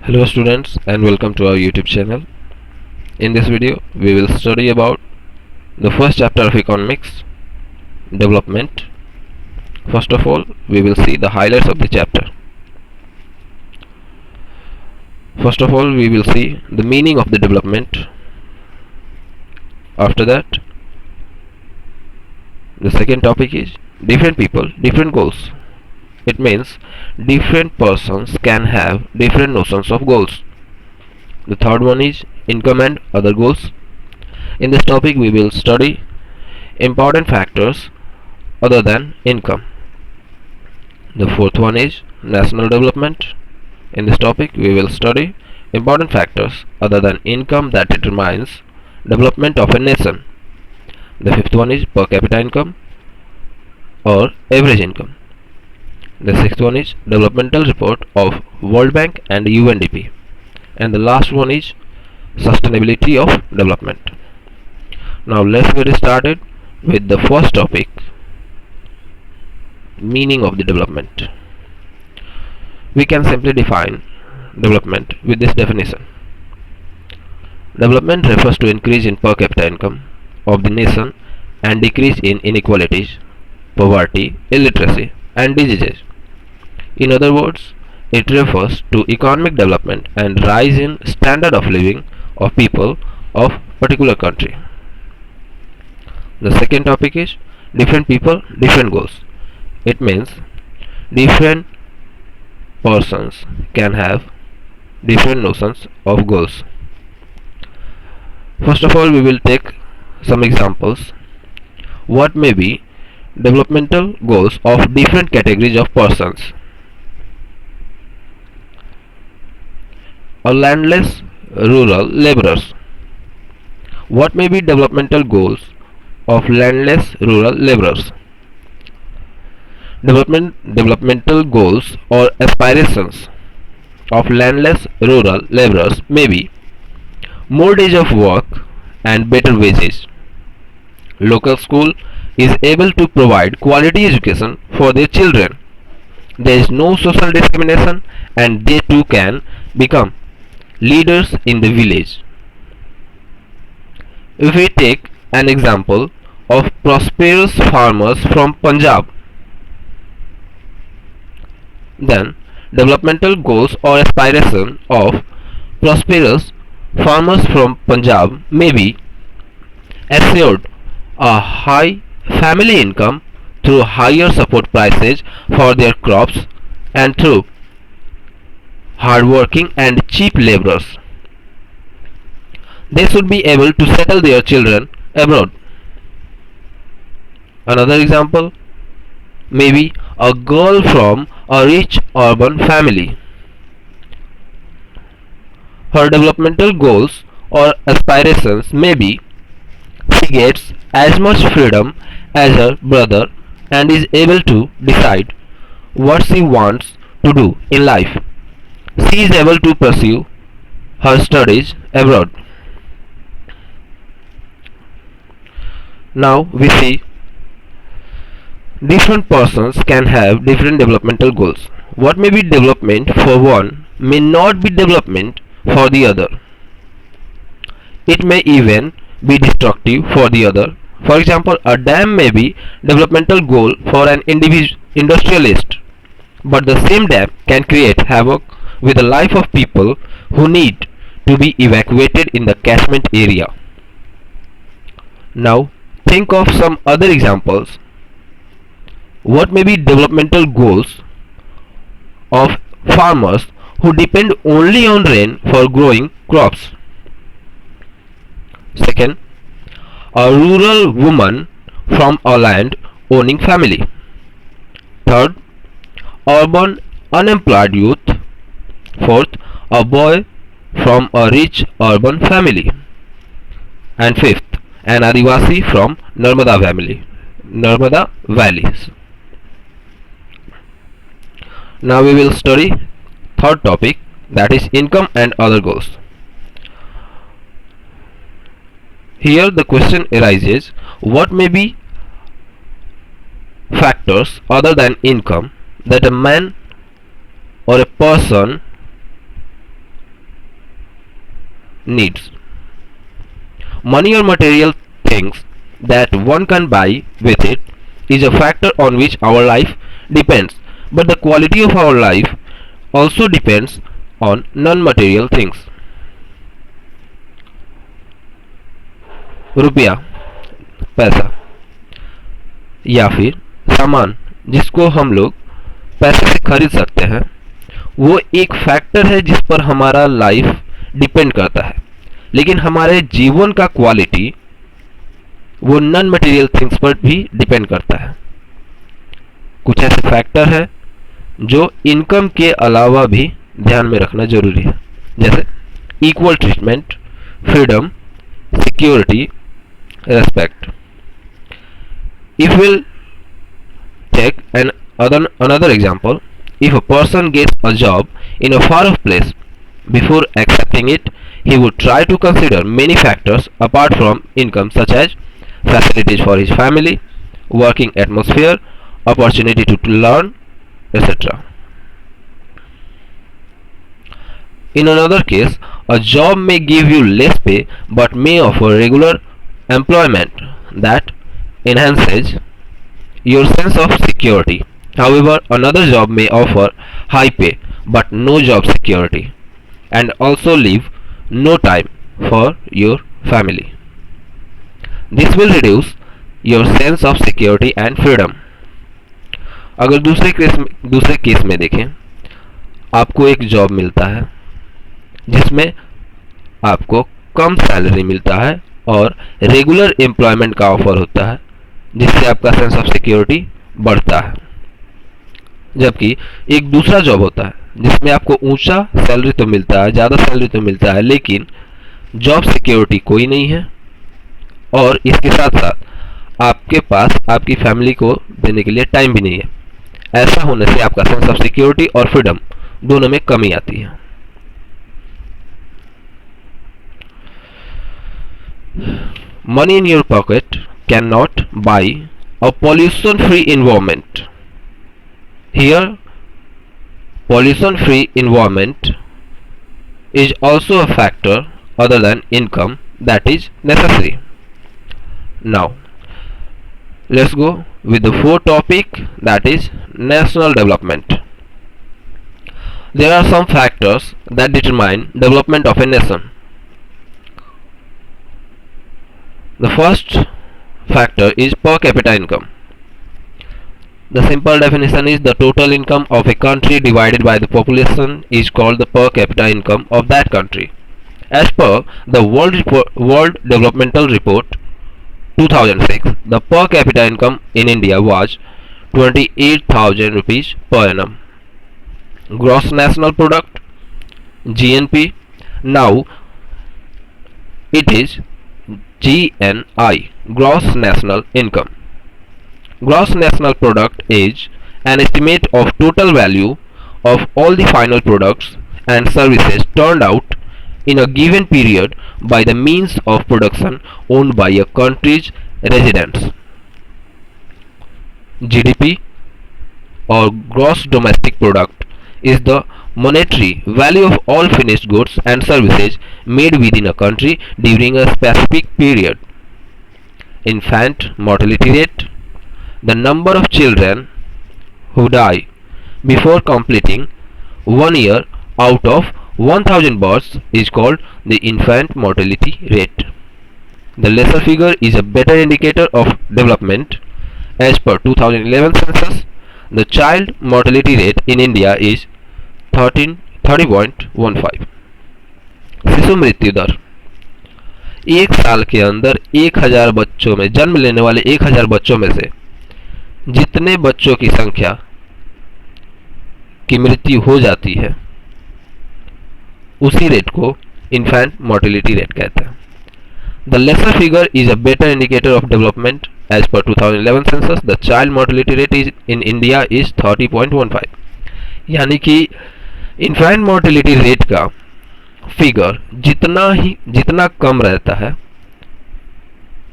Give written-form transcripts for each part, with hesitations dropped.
Hello students and welcome to our YouTube channel. In this video we will study about the first chapter of economics, development. First of all we will see the highlights of the chapter. First of all we will see the meaning of the development. After that the second topic is different people, different goals. It means different persons can have different notions of goals. The third one is income and other goals. In this topic we will study important factors other than income. The fourth one is national development. In this topic we will study important factors other than income that determines development of a nation. The fifth one is per capita income or average income. The sixth one is developmental report of World Bank and UNDP. And the last one is sustainability of development. Now let's get started with the first topic, meaning of the development. We can simply define development with this definition. Development refers to increase in per capita income of the nation and decrease in inequalities, poverty, illiteracy and diseases. In other words, it refers to economic development and rise in standard of living of people of particular country. The second topic is different people, different goals. It means different persons can have different notions of goals. First of all, we will take some examples. What may be developmental goals of different categories of persons? Or landless rural laborers. What may be developmental goals of landless rural laborers? Developmental goals or aspirations of landless rural laborers may be more days of work and better wages. Local school is able to provide quality education for their children. There is no social discrimination and they too can become leaders in the village. If we take an example of prosperous farmers from Punjab, then developmental goals or aspiration of prosperous farmers from Punjab may be assured a high family income through higher support prices for their crops and through hardworking and cheap laborers. They should be able to settle their children abroad. Another example may be a girl from a rich urban family. Her developmental goals or aspirations may be she gets as much freedom as her brother and is able to decide what she wants to do in life. She is able to pursue her studies abroad. Now we see different persons can have different developmental goals. What may be development for one may not be development for the other. It may even be destructive for the other. For example, a dam may be developmental goal for an industrialist, but the same dam can create havoc with the life of people who need to be evacuated in the catchment area. Now think of some other examples. What may be developmental goals of farmers who depend only on rain for growing crops? Second, a rural woman from a land owning family. Third, urban unemployed youth. Fourth, a boy from a rich urban family. And fifth, an Adivasi from Narmada valleys. Now we will study third topic, that is income and other goals. Here the question arises, what may be factors other than income that a man or a person needs. Money or material things that one can buy with it is a factor on which our life depends, but the quality of our life also depends on non-material things. रुपया, पैसा, या फिर सामान जिसको हम लोग पैसे से खरीद सकते हैं, वो एक फैक्टर है जिस पर हमारा लाइफ डिपेंड करता है, लेकिन हमारे जीवन का क्वालिटी वो नॉन मटेरियल थिंग्स पर भी डिपेंड करता है. कुछ ऐसे फैक्टर है जो इनकम के अलावा भी ध्यान में रखना जरूरी है, जैसे equal treatment, freedom, security, respect. If we'll take another example, if a person gets a job in a far-off place, before accepting it, he would try to consider many factors apart from income, such as facilities for his family, working atmosphere, opportunity to learn, etc. In another case, a job may give you less pay but may offer regular employment that enhances your sense of security. However, another job may offer high pay but no job security and also leave no time for your family. This will reduce your sense of security and freedom. अगर दूसरे case में देखें, आपको एक job मिलता है जिसमें आपको कम सैलरी मिलता है और रेगुलर एम्प्लॉयमेंट का ऑफर होता है, जिससे आपका सेंस ऑफ सिक्योरिटी बढ़ता है. जबकि एक दूसरा जॉब होता है जिसमें आपको ऊंचा सैलरी तो मिलता है, ज़्यादा सैलरी तो मिलता है, लेकिन जॉब सिक्योरिटी कोई नहीं है और इसके साथ साथ आपके पास आपकी फैमिली को देने के लिए टाइम भी नहीं है. ऐसा होने से आपका सेंस ऑफ सिक्योरिटी और फ्रीडम दोनों में कमी आती है. Money in your pocket cannot buy a pollution-free environment. Here, pollution-free environment is also a factor other than income that is necessary. Now, let's go with the fourth topic, that is national development. There are some factors that determine development of a nation. The first factor is per capita income. The simple definition is the total income of a country divided by the population is called the per capita income of that country. As per the World Developmental Report 2006, the per capita income in India was 28,000 rupees per annum. Gross National Product, GNP, now it is GNI, Gross National Income. Gross National Product is an estimate of total value of all the final products and services turned out in a given period by the means of production owned by a country's residents. GDP or Gross Domestic Product is the monetary value of all finished goods and services made within a country during a specific period. Infant mortality rate, the number of children who die before completing 1 year out of 1000 births is called the infant mortality rate. The lesser figure is a better indicator of development. As per 2011 census, the child mortality rate in India is 30.15. शिशु मृत्यु दर, एक साल के अंदर 1000 बच्चों में, जन्म लेने वाले 1000 बच्चों में से जितने बच्चों की संख्या की मृत्यु हो जाती है, उसी रेट को इन्फेंट मोर्टेलिटी रेट कहते हैं. The lesser figure is a better indicator of development. As per 2011 census, the child mortality rate is in India is 30.15. यानी कि इन्फेंट मोर्टेलिटी रेट का फिगर जितना कम रहता है,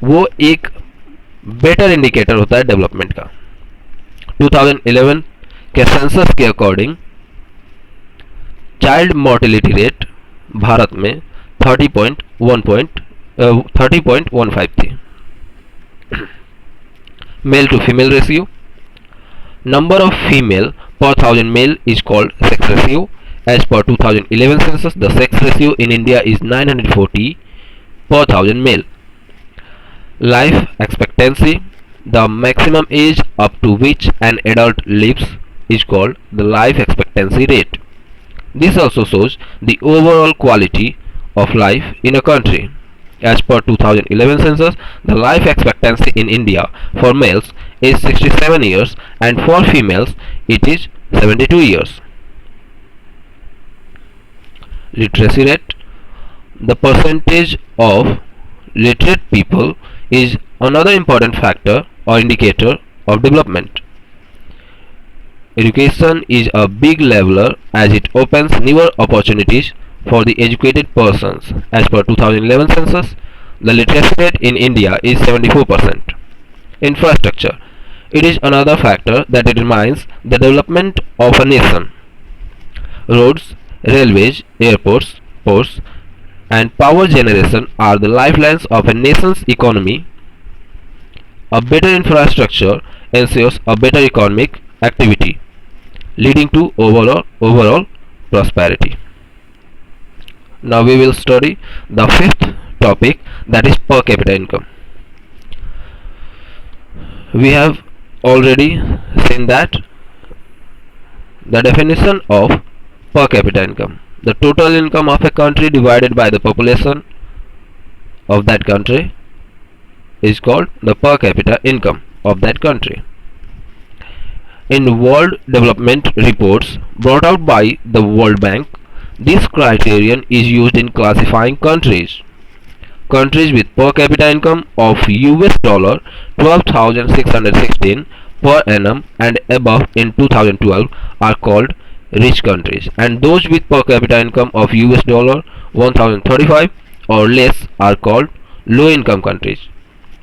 वो एक बेटर इंडिकेटर होता है डेवलपमेंट का. 2011 के सेंसस के according child mortality rate Bharat में 30.153. Male to female ratio. Number of female per thousand male is called sex ratio. As per 2011 census, the sex ratio in India is 940 per thousand male. Life expectancy. The maximum age up to which an adult lives is called the life expectancy rate. This also shows the overall quality of life in a country. As per 2011 census, the life expectancy in India for males is 67 years and for females it is 72 years. Literacy rate. The percentage of literate people is another important factor or indicator of development. Education is a big leveler as it opens newer opportunities for the educated persons. As per 2011 census, the literacy rate in India is 74%. Infrastructure. It is another factor that determines the development of a nation. Roads, railways, airports, ports, and power generation are the lifelines of a nation's economy. A better infrastructure ensures a better economic activity, leading to overall prosperity. Now we will study the fifth topic, that is per capita income. We have already seen that the definition of per capita income, the total income of a country divided by the population of that country, is called the per capita income of that country. In World Development Reports brought out by the World Bank, this criterion is used in classifying countries. Countries with per capita income of US dollar 12,616 per annum and above in 2012 are called rich countries, and those with per capita income of US dollar 1035 or less are called low income countries.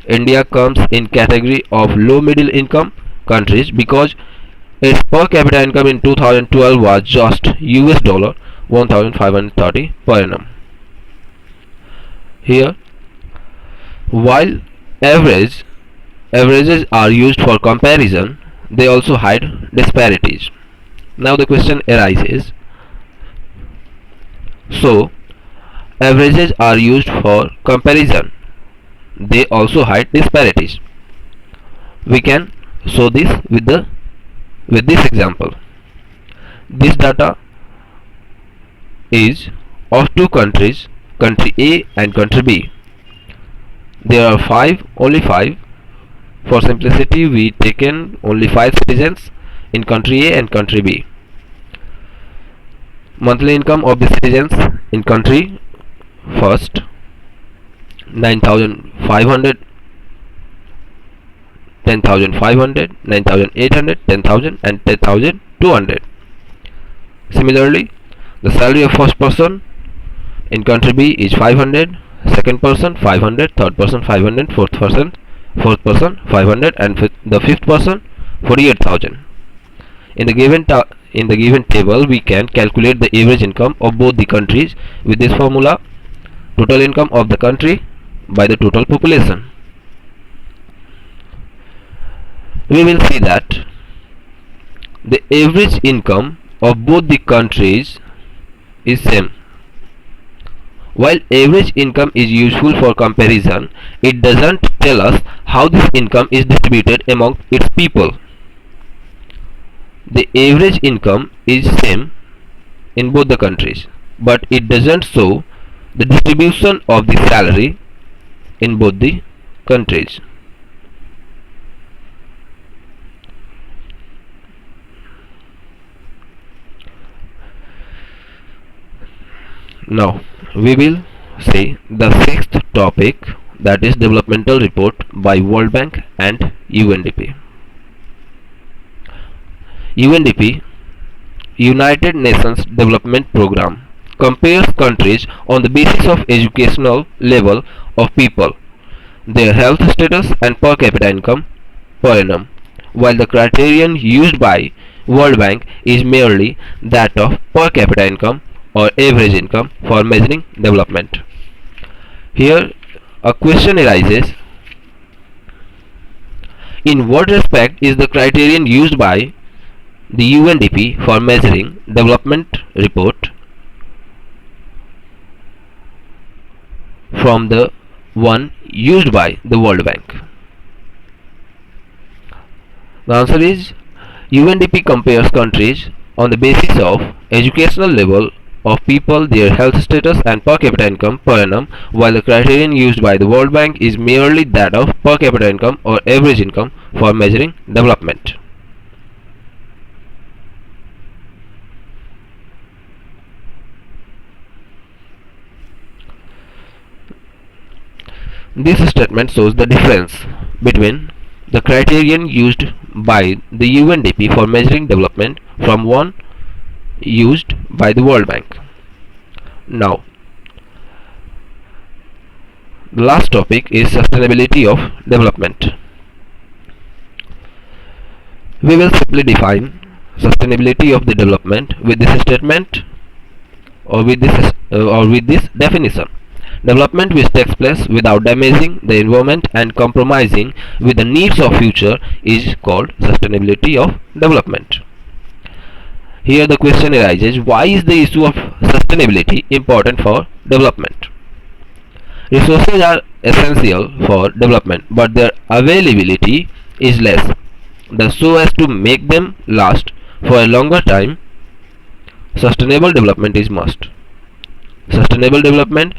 India comes in category of low middle income countries because its per capita income in 2012 was just US dollar 1530 per annum. Here, while averages are used for comparison, they also hide disparities. Now the question arises, so averages are used for comparison, they also hide disparities. We can show this with this example. This data is of two countries, country A and country B. There are only five. For simplicity, we taken only 5 citizens in country A and country B. Monthly income of the citizens in country first 9,500, 10,500, 9,800, 10,000 and 10,200. Similarly, the salary of first person in country B is 500, second person 500, third person 500, fourth person 500 and the fifth person 48,000. In the given table, we can calculate the average income of both the countries with this formula: total income of the country by the total population. We will see that the average income of both the countries is same. While average income is useful for comparison, it doesn't tell us how this income is distributed among its people. The average income is same in both the countries, but it doesn't show the distribution of the salary in both the countries. Now we will see the sixth topic, that is developmental report by World Bank and UNDP. UNDP, United Nations Development Programme, compares countries on the basis of educational level of people, their health status and per capita income per annum, while the criterion used by World Bank is merely that of per capita income or average income for measuring development. Here a question arises: in what respect is the criterion used by the UNDP for measuring development report from the one used by the World Bank? The answer is UNDP compares countries on the basis of educational level of people, their health status and per capita income per annum, while the criterion used by the World Bank is merely that of per capita income or average income for measuring development. This statement shows the difference between the criterion used by the UNDP for measuring development from one used by the World Bank. Now, the last topic is sustainability of development. We will simply define sustainability of the development with this statement or with this definition: development which takes place without damaging the environment and compromising with the needs of future is called sustainability of development. Here the question arises: why is the issue of sustainability important for development? Resources are essential for development, but their availability is less. So as to make them last for a longer time, sustainable development is must. Sustainable development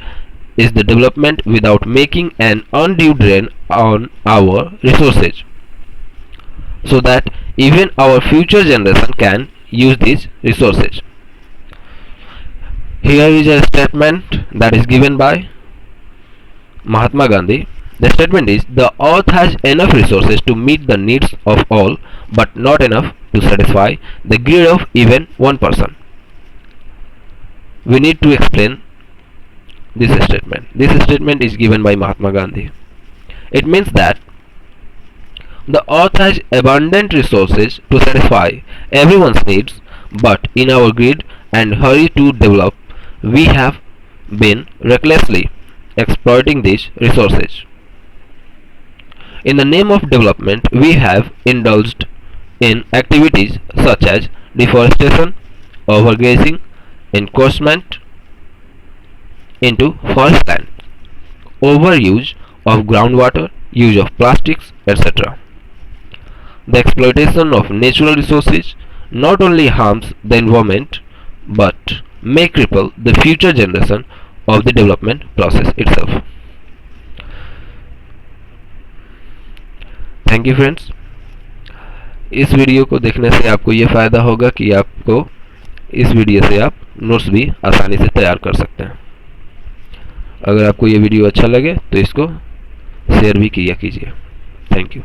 is the development without making an undue drain on our resources, so that even our future generation can use these resources. Here is a statement that is given by Mahatma Gandhi. The statement is: the earth has enough resources to meet the needs of all, but not enough to satisfy the greed of even one person. We need to explain this statement. This statement is given by Mahatma Gandhi. It means that the earth has abundant resources to satisfy everyone's needs, but in our greed and hurry to develop, we have been recklessly exploiting these resources. In the name of development, we have indulged in activities such as deforestation, overgrazing, encroachment into forest land, overuse of groundwater, use of plastics, etc. The exploitation of natural resources not only harms the environment but may cripple the future generation of the development process itself. Thank you friends. इस video को देखने से आपको ये फ़ायदा होगा कि आपको इस वीडियो से आप नोट्स भी आसानी से तैयार कर सकते हैं। अगर आपको ये वीडियो अच्छा लगे तो इसको शेयर भी किया कीजिए। Thank you.